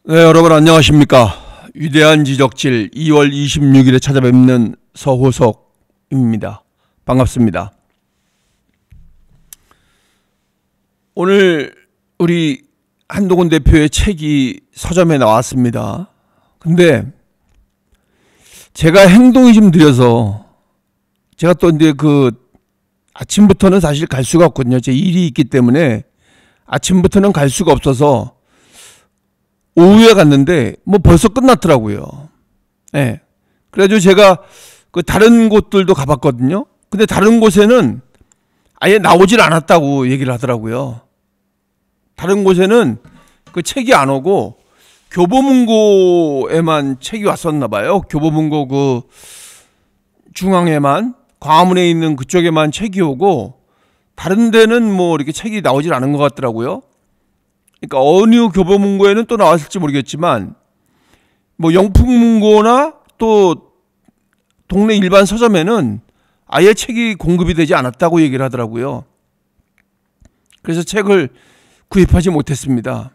네, 여러분 안녕하십니까. 위대한 지적질 2월 26일에 찾아뵙는 서호석입니다. 반갑습니다. 오늘 우리 한동훈 대표의 책이 서점에 나왔습니다. 근데 제가 행동이 좀 느려서 제가 또 이제 아침부터는 사실 갈 수가 없거든요. 제 일이 있기 때문에 아침부터는 갈 수가 없어서 오후에 갔는데 뭐 벌써 끝났더라고요. 예. 그래가지고 제가 다른 곳들도 가봤거든요. 근데 다른 곳에는 아예 나오질 않았다고 얘기를 하더라고요. 다른 곳에는 그 책이 안 오고 교보문고에만 책이 왔었나 봐요. 교보문고 중앙에만, 광화문에 있는 그쪽에만 책이 오고 다른 데는 뭐 이렇게 책이 나오질 않은 것 같더라고요. 그러니까 어느 교보문고에는 또 나왔을지 모르겠지만 뭐 영풍문고나 또 동네 일반 서점에는 아예 책이 공급이 되지 않았다고 얘기를 하더라고요. 그래서 책을 구입하지 못했습니다.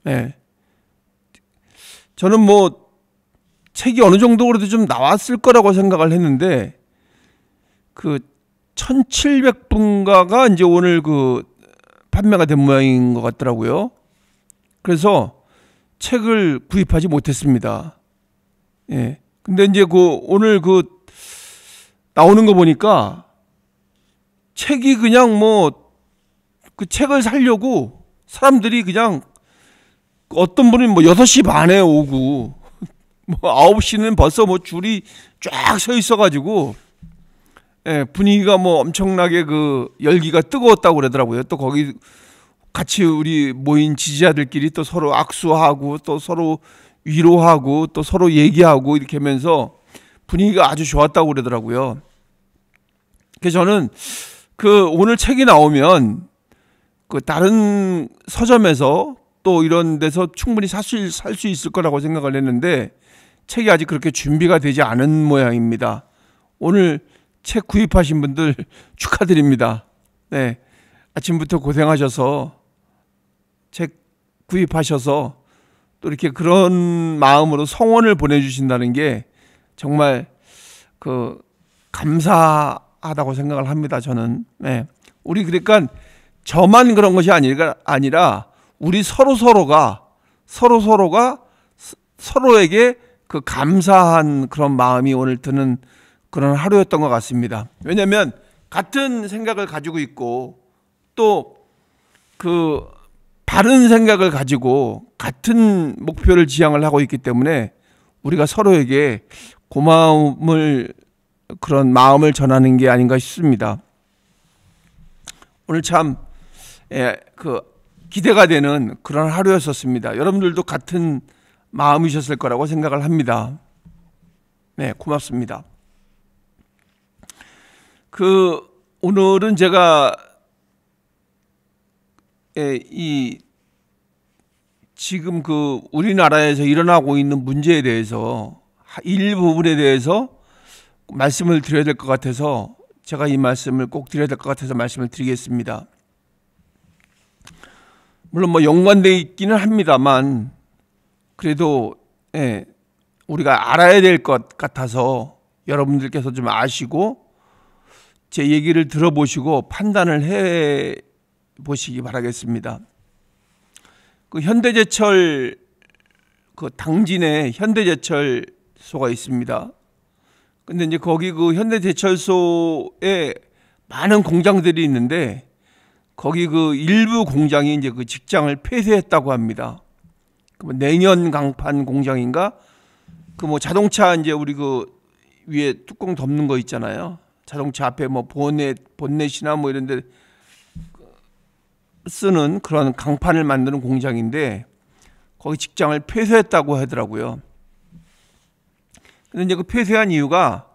네. 저는 뭐 책이 어느 정도 그래도 좀 나왔을 거라고 생각을 했는데 1700분가가 이제 오늘 판매가 된 모양인 것 같더라고요. 그래서 책을 구입하지 못했습니다. 예. 근데 이제 오늘 나오는 거 보니까 책이 그냥 그 책을 사려고 사람들이 그냥 어떤 분은 6시 반에 오고 9시는 벌써 줄이 쫙 서 있어가지고 예, 분위기가 엄청나게 열기가 뜨거웠다고 그러더라고요. 또 거기 같이 우리 모인 지지자들끼리 또 서로 악수하고 또 서로 위로하고 또 서로 얘기하고 이렇게 하면서 분위기가 아주 좋았다고 그러더라고요. 그래서 저는 오늘 책이 나오면 다른 서점에서 또 이런 데서 충분히 살 수 있을 거라고 생각을 했는데 책이 아직 그렇게 준비가 되지 않은 모양입니다. 오늘 책 구입하신 분들 축하드립니다. 네. 아침부터 고생하셔서 책 구입하셔서 또 이렇게 그런 마음으로 성원을 보내주신다는 게 정말 감사하다고 생각을 합니다. 저는. 네. 우리 그러니까 저만 그런 것이 아니라 우리 서로가 서로에게 감사한 그런 마음이 오늘 드는 그런 하루였던 것 같습니다. 왜냐하면 같은 생각을 가지고 있고 또 바른 생각을 가지고 같은 목표를 지향을 하고 있기 때문에 우리가 서로에게 그런 마음을 전하는 게 아닌가 싶습니다. 오늘 참 기대가 되는 그런 하루였었습니다. 여러분들도 같은 마음이셨을 거라고 생각을 합니다. 네, 고맙습니다. 오늘은 제가 지금 우리나라에서 일어나고 있는 문제에 대해서 일부분에 대해서 말씀을 드려야 될 것 같아서 제가 이 말씀을 꼭 드려야 될 것 같아서 말씀을 드리겠습니다. 물론 연관되어 있기는 합니다만 그래도 우리가 알아야 될 것 같아서 여러분들께서 좀 아시고 제 얘기를 들어보시고 판단을 해 보시기 바라겠습니다. 현대제철 당진에 현대제철소가 있습니다. 근데 이제 거기 현대제철소에 많은 공장들이 있는데 거기 일부 공장이 이제 직장을 폐쇄했다고 합니다. 내년 강판 공장인가? 자동차 이제 우리 위에 뚜껑 덮는 거 있잖아요. 자동차 앞에 본넷이나 이런 데 쓰는 그런 강판을 만드는 공장인데 거기 직장을 폐쇄했다고 하더라고요. 근데 이제 폐쇄한 이유가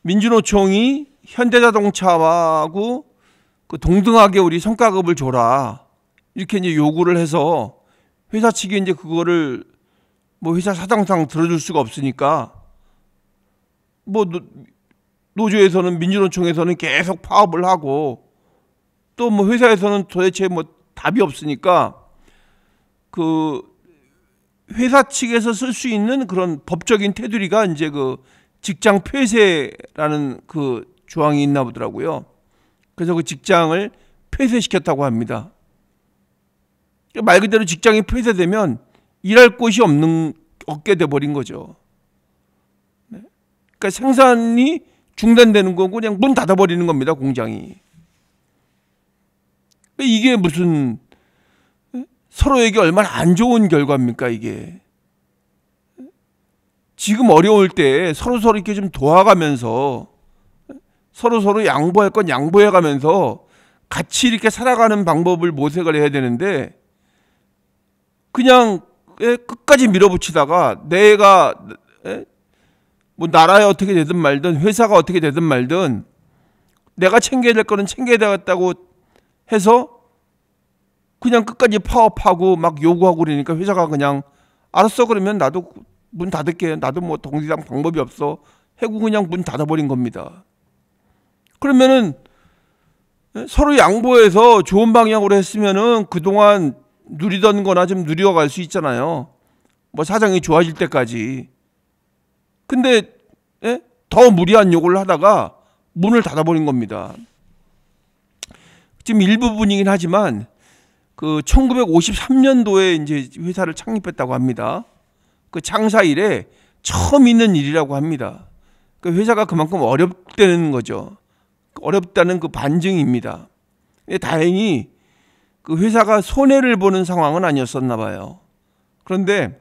민주노총이 현대자동차하고 동등하게 우리 성과급을 줘라 이렇게 이제 요구를 해서 회사 측이 이제 그거를 회사 사정상 들어줄 수가 없으니까 노조에서는 민주노총에서는 계속 파업을 하고 또 회사에서는 도대체 답이 없으니까 회사 측에서 쓸 수 있는 그런 법적인 테두리가 이제 그 직장 폐쇄라는 그 조항이 있나 보더라고요. 그래서 그 직장을 폐쇄시켰다고 합니다. 말 그대로 직장이 폐쇄되면 일할 곳이 없게 돼버린 거죠. 그러니까 생산이 중단되는 거고 그냥 문 닫아버리는 겁니다, 공장이. 이게 무슨 서로에게 얼마나 안 좋은 결과입니까, 이게. 지금 어려울 때 서로서로 이렇게 좀 도와가면서 서로서로 양보할 건 양보해가면서 같이 이렇게 살아가는 방법을 모색을 해야 되는데 그냥 끝까지 밀어붙이다가 내가 뭐 나라에 어떻게 되든 말든 회사가 어떻게 되든 말든 내가 챙겨야 될 거는 챙겨야 되겠다고 해서 그냥 끝까지 파업하고 막 요구하고 그러니까 회사가 그냥 알았어 그러면 나도 문 닫을게. 나도 뭐 더 이상 방법이 없어. 해고 그냥 문 닫아버린 겁니다. 그러면은 서로 양보해서 좋은 방향으로 했으면은 그동안 누리던 거나 좀 누려갈 수 있잖아요. 뭐 사정이 좋아질 때까지. 근데 더 무리한 요구를 하다가 문을 닫아버린 겁니다. 지금 일부분이긴 하지만 그 1953년도에 이제 회사를 창립했다고 합니다. 그 창사 이래 처음 있는 일이라고 합니다. 그 회사가 그만큼 어렵다는 거죠. 어렵다는 그 반증입니다. 다행히 그 회사가 손해를 보는 상황은 아니었었나 봐요. 그런데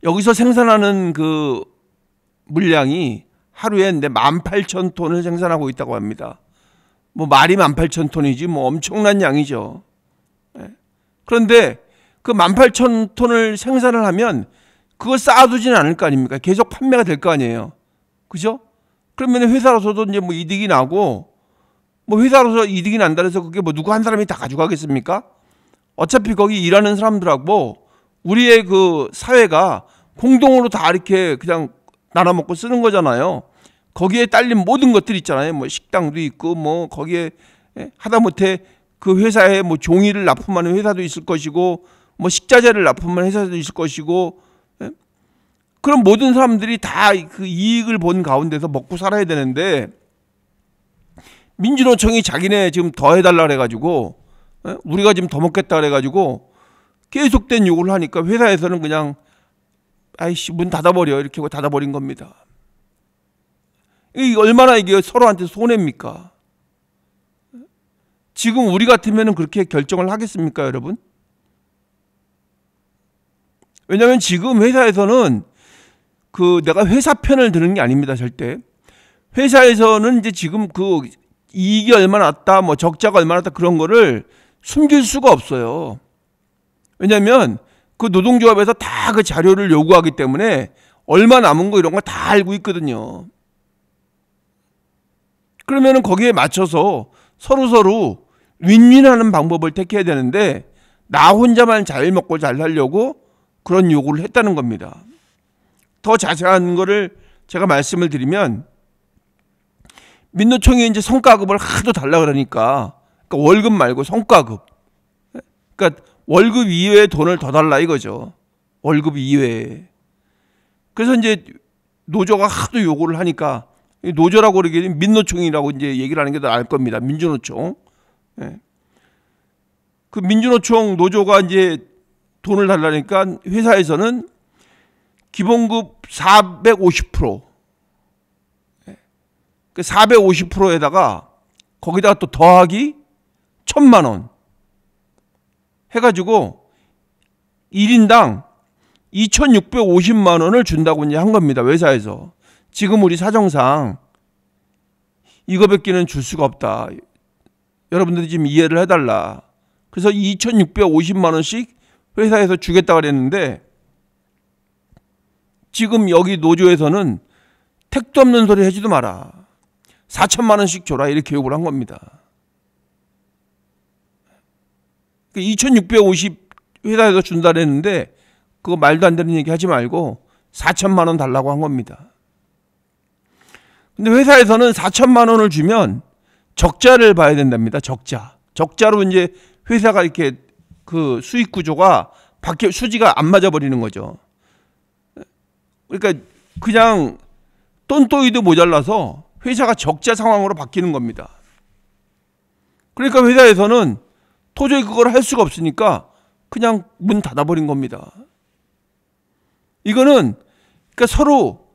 여기서 생산하는 그 물량이 하루에 18,000톤을 생산하고 있다고 합니다. 뭐 말이 18,000톤이지 뭐 엄청난 양이죠. 그런데 그 18,000톤을 생산을 하면 그걸 쌓아두지는 않을 거 아닙니까? 계속 판매가 될 거 아니에요. 그죠? 그러면 회사로서도 이제 뭐 이득이 나고 뭐 회사로서 이득이 난다 해서 그게 뭐 누구 한 사람이 다 가져가겠습니까? 어차피 거기 일하는 사람들하고 우리의 그 사회가 공동으로 다 이렇게 그냥 나눠 먹고 쓰는 거잖아요. 거기에 딸린 모든 것들 있잖아요. 뭐 식당도 있고 뭐 거기에 하다못해 그 회사에 뭐 종이를 납품하는 회사도 있을 것이고 뭐 식자재를 납품하는 회사도 있을 것이고 그럼 모든 사람들이 다 그 이익을 본 가운데서 먹고 살아야 되는데 민주노총이 자기네 지금 더 해달라 그래가지고 우리가 지금 더 먹겠다 그래가지고 계속된 요구를 하니까 회사에서는 그냥 아이씨 문 닫아버려 이렇게 하고 닫아버린 겁니다. 이게 얼마나 이게 서로한테 손해입니까? 지금 우리 같으면 그렇게 결정을 하겠습니까, 여러분? 왜냐하면 지금 회사에서는 그 내가 회사 편을 드는 게 아닙니다, 절대. 회사에서는 이제 지금 그 이익이 얼마나 났다, 뭐 적자가 얼마나 났다 그런 거를 숨길 수가 없어요. 왜냐하면 그 노동조합에서 다 그 자료를 요구하기 때문에 얼마 남은 거 이런 거 다 알고 있거든요. 그러면은 거기에 맞춰서 서로 윈윈하는 방법을 택해야 되는데 나 혼자만 잘 먹고 잘 살려고 그런 요구를 했다는 겁니다. 더 자세한 거를 제가 말씀을 드리면 민노총이 이제 성과급을 하도 달라 그러니까 월급 말고 성과급. 그러니까 월급 이외에 돈을 더 달라 이거죠. 월급 이외에. 그래서 이제 노조가 하도 요구를 하니까 노조라고 그러기에는 민노총이라고 이제 얘기를 하는 게 더 나을 겁니다. 민주노총. 그 민주노총 노조가 이제 돈을 달라니까 회사에서는 기본급 450%. 그 450%에다가 거기다가 또 더하기 1,000만 원 해가지고 1인당 2,650만 원을 준다고 이제 한 겁니다. 회사에서. 지금 우리 사정상 이거밖에는 줄 수가 없다. 여러분들이 지금 이해를 해달라. 그래서 2,650만 원씩 회사에서 주겠다 그랬는데 지금 여기 노조에서는 택도 없는 소리 하지도 마라. 4천만 원씩 줘라 이렇게 요구를 한 겁니다. 2,650 회사에서 준다 그랬는데 그거 말도 안 되는 얘기 하지 말고 4천만 원 달라고 한 겁니다. 근데 회사에서는 4천만 원을 주면 적자를 봐야 된답니다. 적자로 이제 회사가 이렇게 그 수익 구조가 수지가 안 맞아 버리는 거죠. 그러니까 그냥 똔또이도 모자라서 회사가 적자 상황으로 바뀌는 겁니다. 그러니까 회사에서는 도저히 그걸 할 수가 없으니까 그냥 문 닫아버린 겁니다. 이거는 그러니까 서로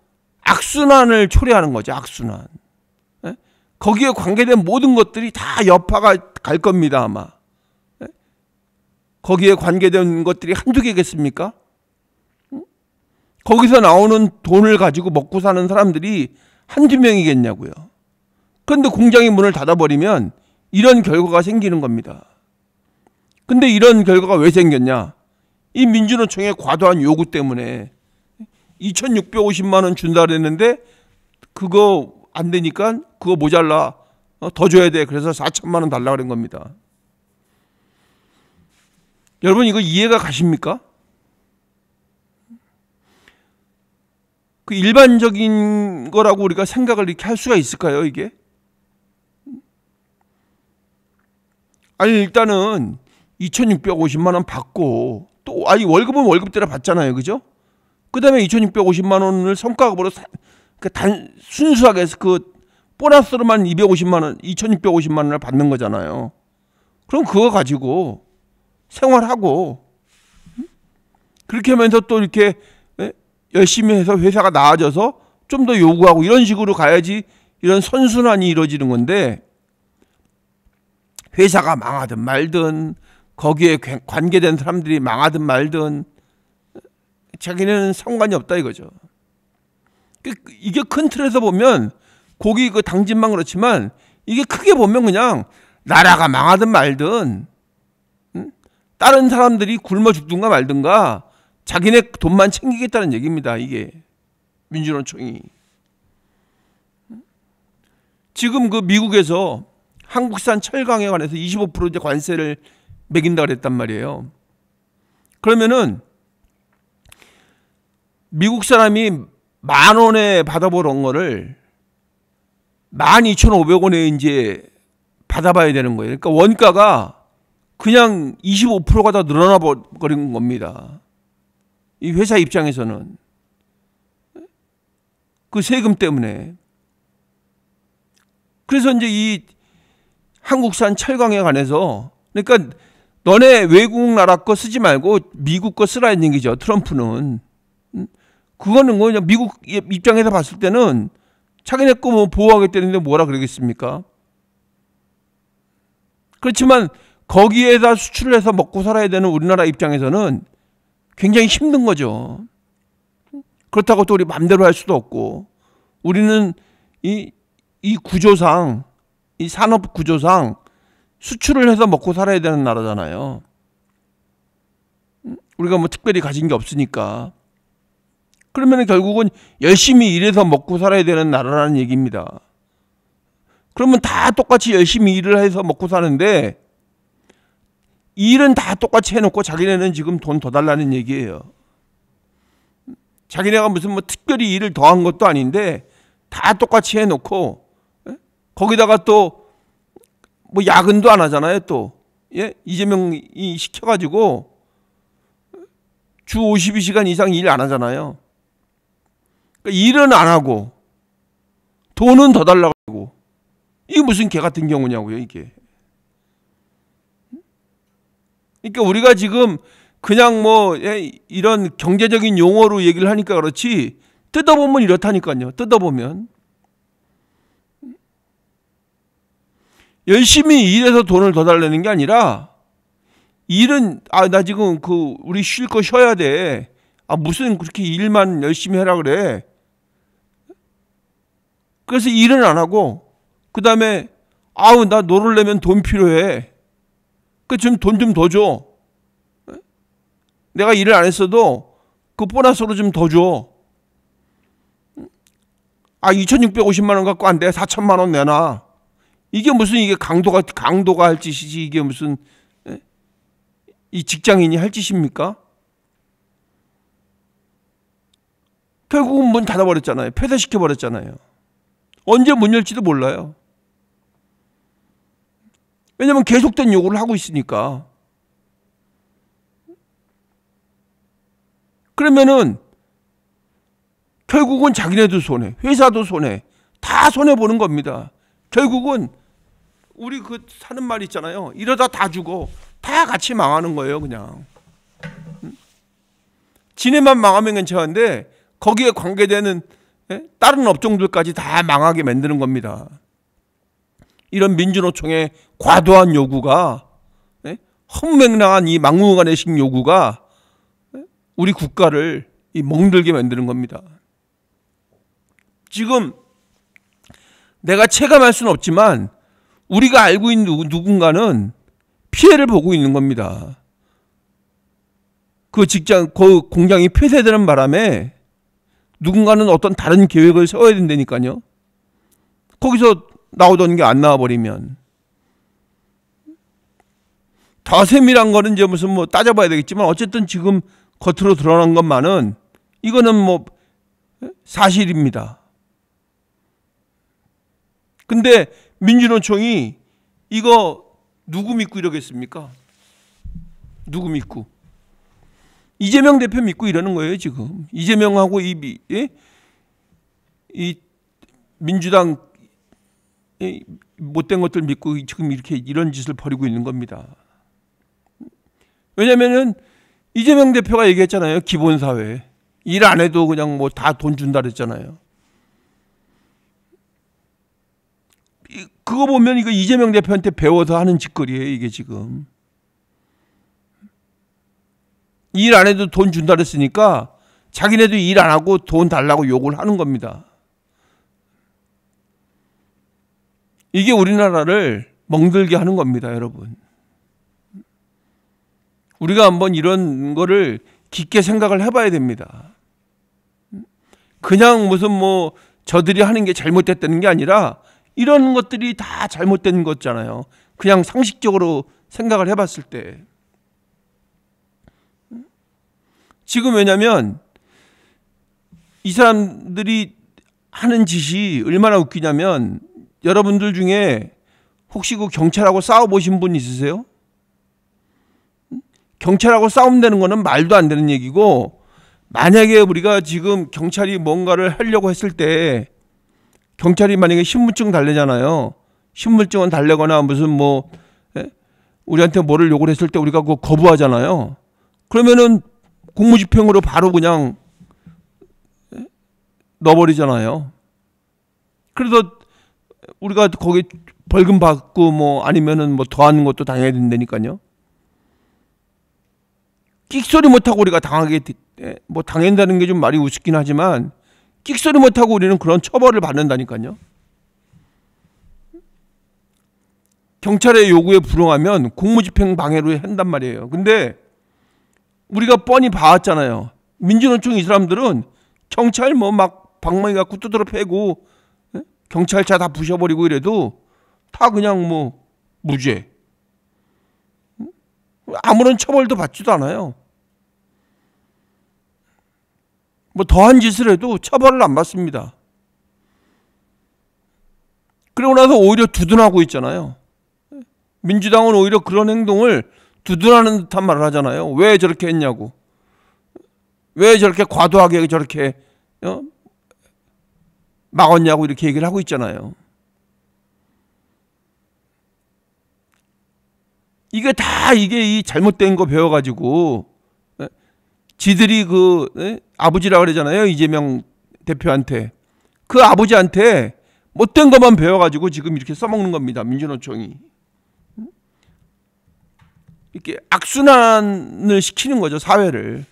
악순환을 초래하는 거죠. 악순환. 거기에 관계된 모든 것들이 다 여파가 갈 겁니다. 아마. 거기에 관계된 것들이 한두 개겠습니까? 거기서 나오는 돈을 가지고 먹고 사는 사람들이 한두 명이겠냐고요. 그런데 공장이 문을 닫아버리면 이런 결과가 생기는 겁니다. 근데 이런 결과가 왜 생겼냐? 이 민주노총의 과도한 요구 때문에 2,650만 원 준다 그랬는데 그거 안 되니까 그거 모자라. 더 줘야 돼. 그래서 4천만 원 달라고 그런 겁니다. 여러분 이거 이해가 가십니까? 그 일반적인 거라고 우리가 생각을 이렇게 할 수가 있을까요, 이게? 아니 일단은 2,650만 원 받고 또 아니 월급은 월급대로 받잖아요. 그죠? 그다음에 2,650만 원을 성과급으로 순수하게 해서 그 보너스로만 250만 원, 2,650만 원을 받는 거잖아요. 그럼 그거 가지고 생활하고 그렇게 하면서 또 이렇게 열심히 해서 회사가 나아져서 좀 더 요구하고 이런 식으로 가야지 이런 선순환이 이루어지는 건데 회사가 망하든 말든 거기에 관계된 사람들이 망하든 말든 자기는 상관이 없다 이거죠. 이게 큰 틀에서 보면 고기 그 당진만 그렇지만 이게 크게 보면 그냥 나라가 망하든 말든 다른 사람들이 굶어 죽든가 말든가 자기네 돈만 챙기겠다는 얘기입니다. 이게 민주노총이. 지금 그 미국에서 한국산 철강에 관해서 25% 이제 관세를 매긴다 그랬단 말이에요. 그러면은 미국 사람이 10,000원에 받아보던 거를 12,500원에 이제 받아봐야 되는 거예요. 그러니까 원가가 그냥 25%가 더 늘어나 버린 겁니다. 이 회사 입장에서는 그 세금 때문에. 그래서 이제 이 한국산 철강에 관해서 그러니까 너네 외국 나라 거 쓰지 말고 미국 거 쓰라는 얘기죠. 트럼프는. 그거는 그냥 미국 입장에서 봤을 때는 자기네 거 뭐 보호하겠다는데 뭐라 그러겠습니까? 그렇지만 거기에다 수출을 해서 먹고 살아야 되는 우리나라 입장에서는 굉장히 힘든 거죠. 그렇다고 또 우리 맘대로 할 수도 없고 우리는 이 구조상 이 산업 구조상 수출을 해서 먹고 살아야 되는 나라잖아요. 우리가 뭐 특별히 가진 게 없으니까. 그러면 결국은 열심히 일해서 먹고 살아야 되는 나라라는 얘기입니다. 그러면 다 똑같이 열심히 일을 해서 먹고 사는데 일은 다 똑같이 해놓고 자기네는 지금 돈 더 달라는 얘기예요. 자기네가 무슨 뭐 특별히 일을 더 한 것도 아닌데 다 똑같이 해놓고 거기다가 또 뭐 야근도 안 하잖아요. 또 예? 이재명이 시켜가지고 주 52시간 이상 일 안 하잖아요. 그러니까 일은 안 하고 돈은 더 달라고 하고 이게 무슨 개 같은 경우냐고요 이게. 그러니까 우리가 지금 그냥 뭐 이런 경제적인 용어로 얘기를 하니까 그렇지 뜯어보면 이렇다니까요. 뜯어보면 열심히 일해서 돈을 더 달라는 게 아니라 일은 나 지금 그 우리 쉴 거 쉬어야 돼. 무슨 그렇게 일만 열심히 해라 그래. 그래서 일은 안 하고 그다음에 나 놀으려면 돈 필요해. 그 좀 돈 좀 더 줘. 내가 일을 안 했어도 그 보너스로 좀 더 줘. 2,650만 원 갖고 안 돼. 4천만 원 내놔. 이게 무슨 이게 강도가 할 짓이지 이게 무슨 이 직장인이 할 짓입니까? 결국은 문 닫아버렸잖아요. 폐쇄시켜버렸잖아요. 언제 문 열지도 몰라요. 왜냐면 계속된 요구를 하고 있으니까. 그러면은 결국은 자기네도 손해, 회사도 손해, 다 손해 보는 겁니다. 결국은 우리 그 사는 말 있잖아요. 이러다 다 죽어. 다 같이 망하는 거예요, 그냥. 지네만 망하면 괜찮은데 거기에 관계되는 다른 업종들까지 다 망하게 만드는 겁니다. 이런 민주노총의 과도한 요구가, 헛맹랑한 이 막무가내식 요구가 우리 국가를 멍들게 만드는 겁니다. 지금 내가 체감할 수는 없지만 우리가 알고 있는 누군가는 피해를 보고 있는 겁니다. 그 그 공장이 폐쇄되는 바람에 누군가는 어떤 다른 계획을 세워야 된다니까요. 거기서 나오던 게 안 나와버리면. 더 세밀한 거는 이제 무슨 뭐 따져봐야 되겠지만 어쨌든 지금 겉으로 드러난 것만은 이거는 뭐 사실입니다. 근데 민주노총이 이거 누구 믿고 이러겠습니까? 누구 믿고? 이재명 대표 믿고 이러는 거예요, 지금. 이재명하고 이 민주당 못된 것들 믿고 지금 이렇게 이런 짓을 벌이고 있는 겁니다. 왜냐면은 이재명 대표가 얘기했잖아요. 기본사회. 일 안 해도 그냥 뭐 다 돈 준다 그랬잖아요. 그거 보면 이거 이재명 대표한테 배워서 하는 짓거리예요, 이게 지금. 일 안 해도 돈 준다 그랬으니까 자기네도 일 안 하고 돈 달라고 욕을 하는 겁니다. 이게 우리나라를 멍들게 하는 겁니다, 여러분. 우리가 한번 이런 거를 깊게 생각을 해봐야 됩니다. 그냥 무슨 뭐 저들이 하는 게 잘못됐다는 게 아니라 이런 것들이 다 잘못된 거잖아요. 그냥 상식적으로 생각을 해봤을 때. 지금 왜냐면 이 사람들이 하는 짓이 얼마나 웃기냐면 여러분들 중에 혹시 그 경찰하고 싸워보신 분 있으세요? 경찰하고 싸움되는 거는 말도 안 되는 얘기고, 만약에 우리가 지금 경찰이 뭔가를 하려고 했을 때 경찰이 만약에 신분증 달래잖아요. 신분증은 달래거나 무슨 뭐 우리한테 뭐를 요구를 했을 때 우리가 그거 거부하잖아요. 그러면은 공무집행으로 바로 그냥 넣어버리잖아요. 그래서 우리가 거기 벌금 받고 뭐 아니면은 뭐 더하는 것도 당해야 된다니까요. 끽소리 못하고 우리가 뭐 당한다는 게 좀 말이 우습긴 하지만 끽소리 못하고 우리는 그런 처벌을 받는다니까요. 경찰의 요구에 불응하면 공무집행 방해로 한단 말이에요. 근데 우리가 뻔히 봐왔잖아요. 민주노총 이 사람들은 경찰 뭐 막 방망이 갖고 두드러 패고 경찰차 다 부셔버리고 이래도 다 그냥 뭐 무죄. 아무런 처벌도 받지도 않아요. 뭐 더한 짓을 해도 처벌을 안 받습니다. 그러고 나서 오히려 두둔하고 있잖아요. 민주당은 오히려 그런 행동을 두둔하는 듯한 말을 하잖아요. 왜 저렇게 했냐고. 왜 저렇게 과도하게 저렇게 막았냐고 이렇게 얘기를 하고 있잖아요. 이게 다 이 잘못된 거 배워가지고 지들이 아버지라고 그러잖아요. 이재명 대표한테. 그 아버지한테 못된 것만 배워가지고 지금 이렇게 써먹는 겁니다. 민주노총이. 이렇게 악순환을 시키는 거죠. 사회를.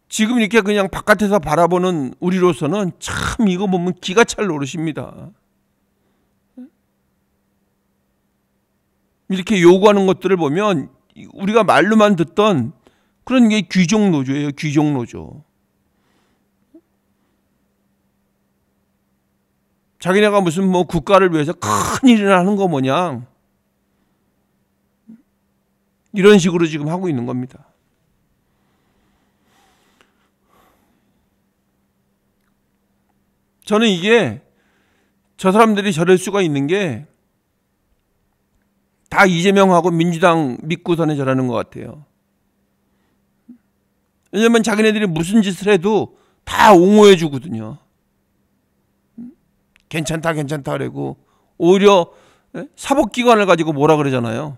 지금 이렇게 그냥 바깥에서 바라보는 우리로서는 참 이거 보면 기가 찰 노릇입니다. 이렇게 요구하는 것들을 보면 우리가 말로만 듣던 그런 게 귀족노조예요. 귀족노조. 자기네가 무슨 뭐 국가를 위해서 큰 일을 하는 거 뭐냐. 이런 식으로 지금 하고 있는 겁니다. 저는 이게 저 사람들이 저럴 수가 있는 게 다 이재명하고 민주당 믿고서는 저러는 것 같아요. 왜냐면 자기네들이 무슨 짓을 해도 다 옹호해 주거든요. 괜찮다 괜찮다 그러고 오히려 사법기관을 가지고 뭐라 그러잖아요.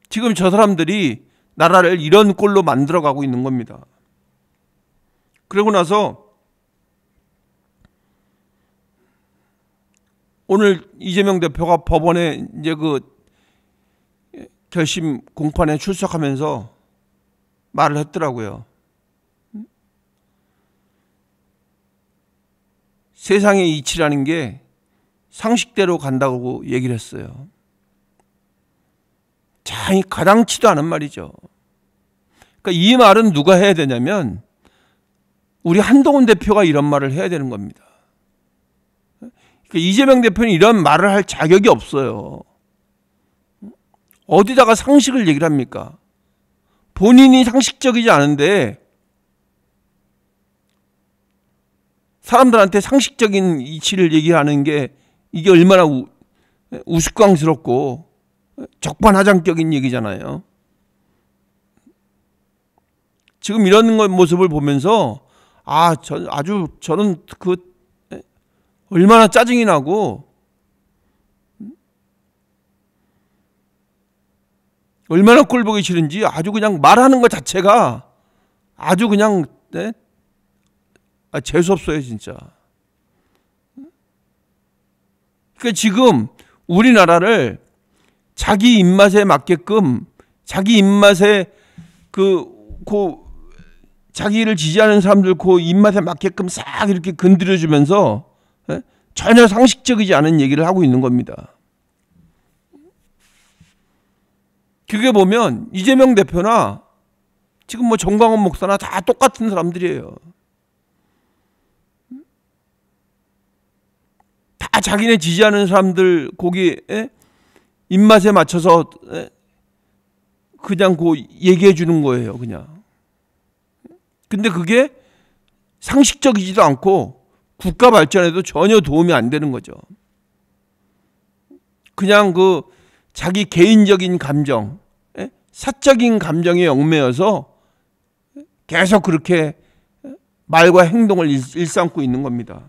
지금 저 사람들이 나라를 이런 꼴로 만들어가고 있는 겁니다. 그러고 나서 오늘 이재명 대표가 법원에 이제 그 결심 공판에 출석하면서 말을 했더라고요. 세상의 이치라는 게 상식대로 간다고 얘기를 했어요. 참 가당치도 않은 말이죠. 그러니까 이 말은 누가 해야 되냐면 우리 한동훈 대표가 이런 말을 해야 되는 겁니다. 그러니까 이재명 대표는 이런 말을 할 자격이 없어요. 어디다가 상식을 얘기를 합니까? 본인이 상식적이지 않은데 사람들한테 상식적인 이치를 얘기하는 게 이게 얼마나 우스꽝스럽고 적반하장적인 얘기잖아요. 지금 이런 모습을 보면서 저는 얼마나 짜증이 나고 얼마나 꼴보기 싫은지 아주 그냥 말하는 것 자체가 아주 그냥 재수없어요 진짜. 그러니까 지금 우리나라를 자기 입맛에 맞게끔 자기 입맛에 자기를 지지하는 사람들 그 입맛에 맞게끔 싹 이렇게 건드려주면서 전혀 상식적이지 않은 얘기를 하고 있는 겁니다. 그게 보면 이재명 대표나 지금 뭐 정광훈 목사나 다 똑같은 사람들이에요. 다 자기네 지지하는 사람들 거기에 입맛에 맞춰서 그냥 얘기해 주는 거예요, 그냥. 근데 그게 상식적이지도 않고 국가 발전에도 전혀 도움이 안 되는 거죠. 그냥 자기 개인적인 감정, 사적인 감정에 얽매여서 계속 그렇게 말과 행동을 일삼고 있는 겁니다.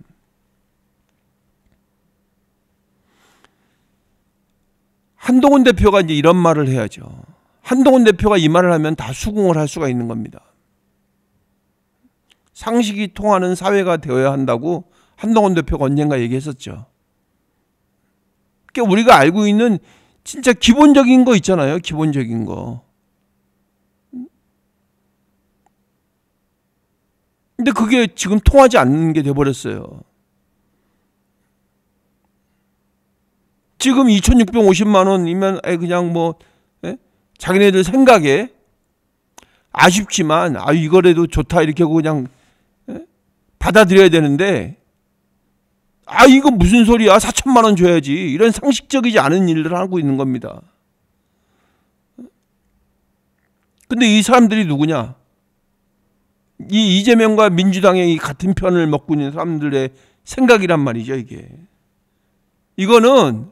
한동훈 대표가 이제 이런 말을 해야죠. 한동훈 대표가 이 말을 하면 다 수긍을 할 수가 있는 겁니다. 상식이 통하는 사회가 되어야 한다고 한동훈 대표가 언젠가 얘기했었죠. 그러니까 우리가 알고 있는 진짜 기본적인 거 있잖아요. 기본적인 거. 근데 그게 지금 통하지 않는 게 돼버렸어요. 지금 2,650만 원이면 그냥 자기네들 생각에 아쉽지만 이거라도 좋다 이렇게 하고 그냥 받아들여야 되는데 이거 무슨 소리야 4천만 원 줘야지 이런 상식적이지 않은 일을 하고 있는 겁니다. 근데 이 사람들이 누구냐? 이 이재명과 민주당의 이 같은 편을 먹고 있는 사람들의 생각이란 말이죠. 이거는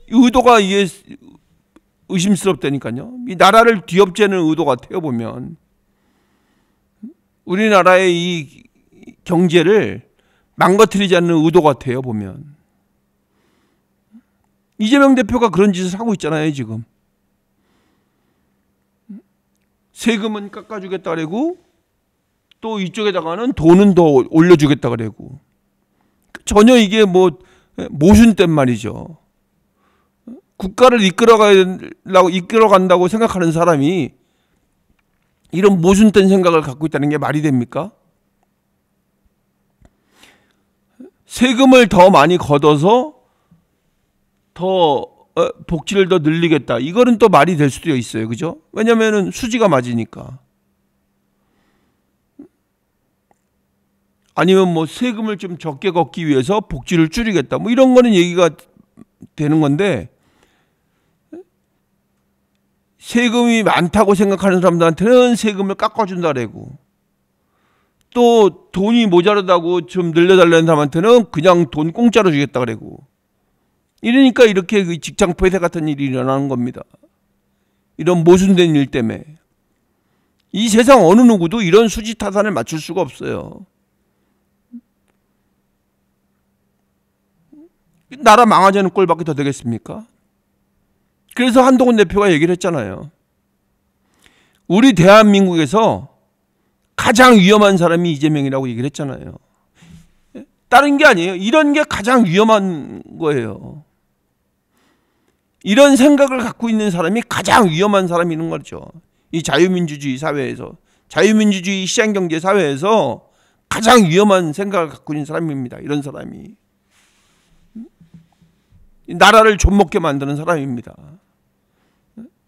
의도가 이게 의심스럽다니까요. 이 나라를 뒤엎재는 의도 같아요. 보면 우리나라의 이 경제를 망가뜨리지 않는 의도 같아요. 보면 이재명 대표가 그런 짓을 하고 있잖아요. 지금 세금은 깎아주겠다 그러고 또 이쪽에다가는 돈은 더 올려주겠다 그러고 전혀 이게 모순된 말이죠. 국가를 이끌어간다고 생각하는 사람이 이런 모순된 생각을 갖고 있다는 게 말이 됩니까? 세금을 더 많이 걷어서 더 복지를 더 늘리겠다. 이거는 또 말이 될 수도 있어요. 그죠? 왜냐면은 수지가 맞으니까. 아니면 세금을 좀 적게 걷기 위해서 복지를 줄이겠다. 이런 거는 얘기가 되는 건데 세금이 많다고 생각하는 사람들한테는 세금을 깎아준다라고 또 돈이 모자라다고 좀 늘려달라는 사람한테는 그냥 돈 공짜로 주겠다 그러고 이러니까 이렇게 그 직장 폐쇄 같은 일이 일어나는 겁니다. 이런 모순된 일 때문에. 이 세상 어느 누구도 이런 수지타산을 맞출 수가 없어요. 나라 망하자는 꼴밖에 더 되겠습니까? 그래서 한동훈 대표가 얘기를 했잖아요. 우리 대한민국에서 가장 위험한 사람이 이재명이라고 얘기를 했잖아요. 다른 게 아니에요. 이런 게 가장 위험한 거예요. 이런 생각을 갖고 있는 사람이 가장 위험한 사람이는 거죠. 이 자유민주주의 사회에서, 자유민주주의 시장경제 사회에서 가장 위험한 생각을 갖고 있는 사람입니다. 이런 사람이. 나라를 좀먹게 만드는 사람입니다.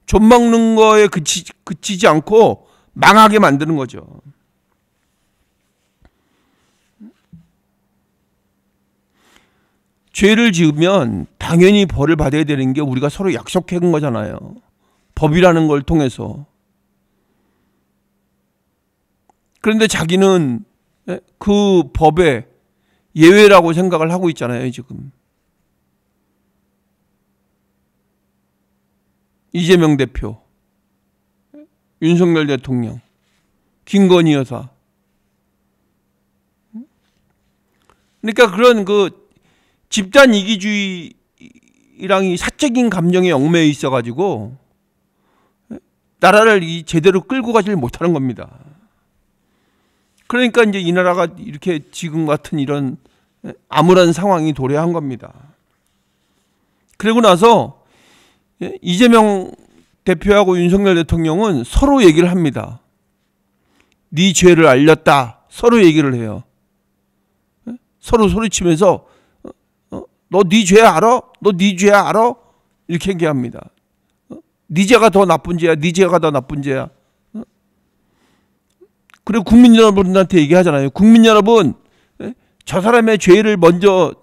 좀먹는 거에 그치지 않고 망하게 만드는 거죠. 죄를 지으면 당연히 벌을 받아야 되는 게 우리가 서로 약속해 온 거잖아요. 법이라는 걸 통해서. 그런데 자기는 그 법의 예외라고 생각을 하고 있잖아요, 지금. 이재명 대표, 윤석열 대통령, 김건희 여사. 그러니까 그런 그 집단 이기주의랑 이 사적인 감정에 얽매여 있어가지고 나라를 제대로 끌고 가질 못하는 겁니다. 그러니까 이제 이 나라가 이렇게 지금 같은 이런 암울한 상황이 도래한 겁니다. 그리고 나서 이재명 대표하고 윤석열 대통령은 서로 얘기를 합니다. 네 죄를 알렸다. 서로 얘기를 해요. 서로 소리치면서 너 네 죄 알아? 너 네 죄 알아? 이렇게 얘기합니다. 네 죄가 더 나쁜 죄야. 네 죄가 더 나쁜 죄야. 그리고 국민 여러분한테 얘기하잖아요. 국민 여러분, 저 사람의 죄를 먼저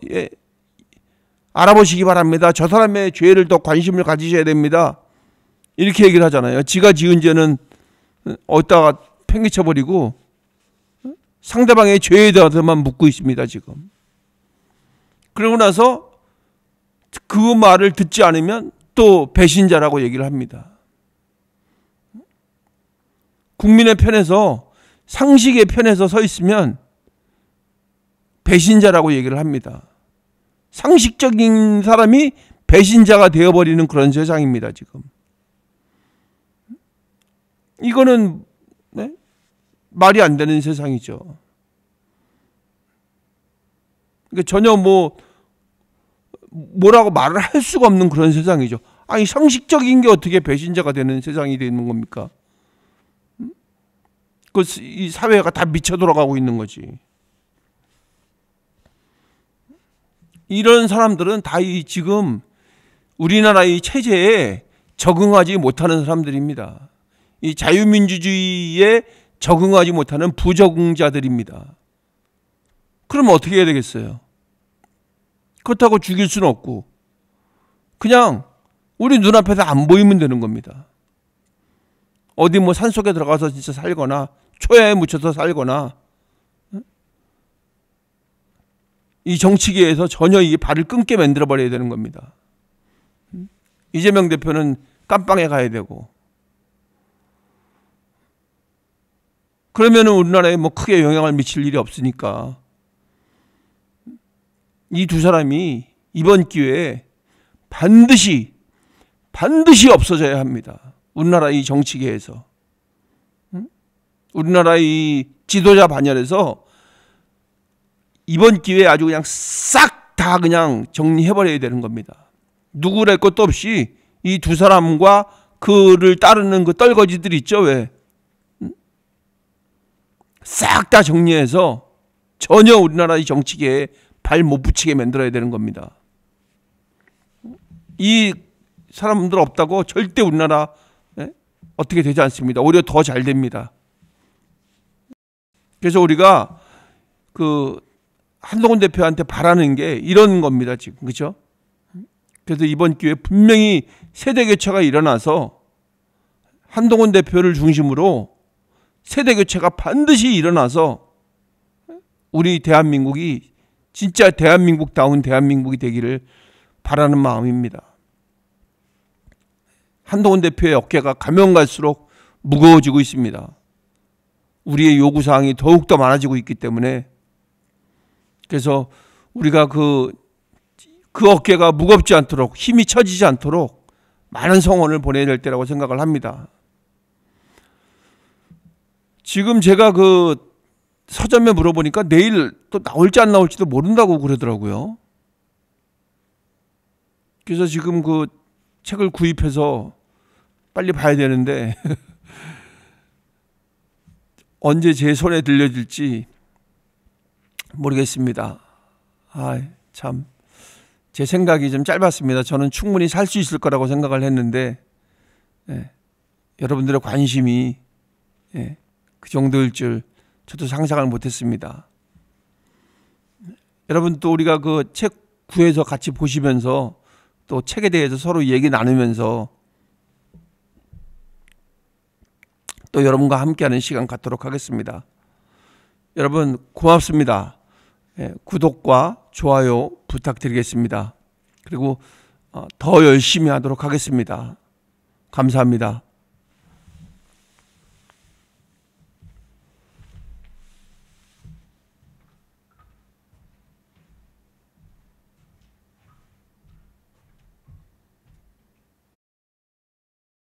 알아보시기 바랍니다. 저 사람의 죄를 더 관심을 가지셔야 됩니다. 이렇게 얘기를 하잖아요. 지가 지은 죄는 어디다가 팽개쳐버리고 상대방의 죄에 대해서만 묻고 있습니다, 지금. 그러고 나서 그 말을 듣지 않으면 또 배신자라고 얘기를 합니다. 국민의 편에서, 상식의 편에서 서 있으면 배신자라고 얘기를 합니다. 상식적인 사람이 배신자가 되어버리는 그런 세상입니다, 지금. 이거는 말이 안 되는 세상이죠. 그러니까 전혀 뭐라고 말을 할 수가 없는 그런 세상이죠. 아니, 상식적인 게 어떻게 배신자가 되는 세상이 되는 겁니까? 이 사회가 다 미쳐 돌아가고 있는 거지. 이런 사람들은 다 지금 우리나라의 체제에 적응하지 못하는 사람들입니다. 이 자유민주주의에 적응하지 못하는 부적응자들입니다. 그러면 어떻게 해야 되겠어요? 그렇다고 죽일 수는 없고 그냥 우리 눈앞에서 안 보이면 되는 겁니다. 어디 산속에 들어가서 진짜 살거나 초야에 묻혀서 살거나 이 정치계에서 전혀 이 발을 끊게 만들어버려야 되는 겁니다. 이재명 대표는 깜빵에 가야 되고 그러면 우리나라에 크게 영향을 미칠 일이 없으니까 이 두 사람이 이번 기회에 반드시 없어져야 합니다. 우리나라 이 정치계에서. 우리나라 이 지도자 반열에서 이번 기회에 아주 그냥 싹 다 그냥 정리해버려야 되는 겁니다. 누구랄 것도 없이 이 두 사람과 그를 따르는 그 떨거지들 있죠, 왜? 싹 다 정리해서 전혀 우리나라 이 정치계에 발 못 붙이게 만들어야 되는 겁니다. 이 사람들 없다고 절대 우리나라 어떻게 되지 않습니다. 오히려 더 잘 됩니다. 그래서 우리가 한동훈 대표한테 바라는 게 이런 겁니다, 지금. 그렇죠? 그래서 이번 기회에 분명히 세대 교체가 일어나서 한동훈 대표를 중심으로 세대 교체가 반드시 일어나서 우리 대한민국이 진짜 대한민국다운 대한민국이 되기를 바라는 마음입니다. 한동훈 대표의 어깨가 가면 갈수록 무거워지고 있습니다. 우리의 요구사항이 더욱더 많아지고 있기 때문에, 그래서 우리가 그 어깨가 무겁지 않도록, 힘이 처지지 않도록 많은 성원을 보내야 될 때라고 생각을 합니다. 지금 제가 그 서점에 물어보니까 내일 또 나올지 안 나올지도 모른다고 그러더라고요. 그래서 지금 그 책을 구입해서 빨리 봐야 되는데 언제 제 손에 들려질지 모르겠습니다. 참 제 생각이 좀 짧았습니다. 저는 충분히 살 수 있을 거라고 생각을 했는데, 여러분들의 관심이 그 정도일 줄 저도 상상을 못했습니다. 여러분, 또 우리가 그 책 구해서 같이 보시면서 또 책에 대해서 서로 얘기 나누면서 또 여러분과 함께하는 시간 갖도록 하겠습니다. 여러분 고맙습니다. 구독과 좋아요 부탁드리겠습니다. 그리고 더 열심히 하도록 하겠습니다. 감사합니다.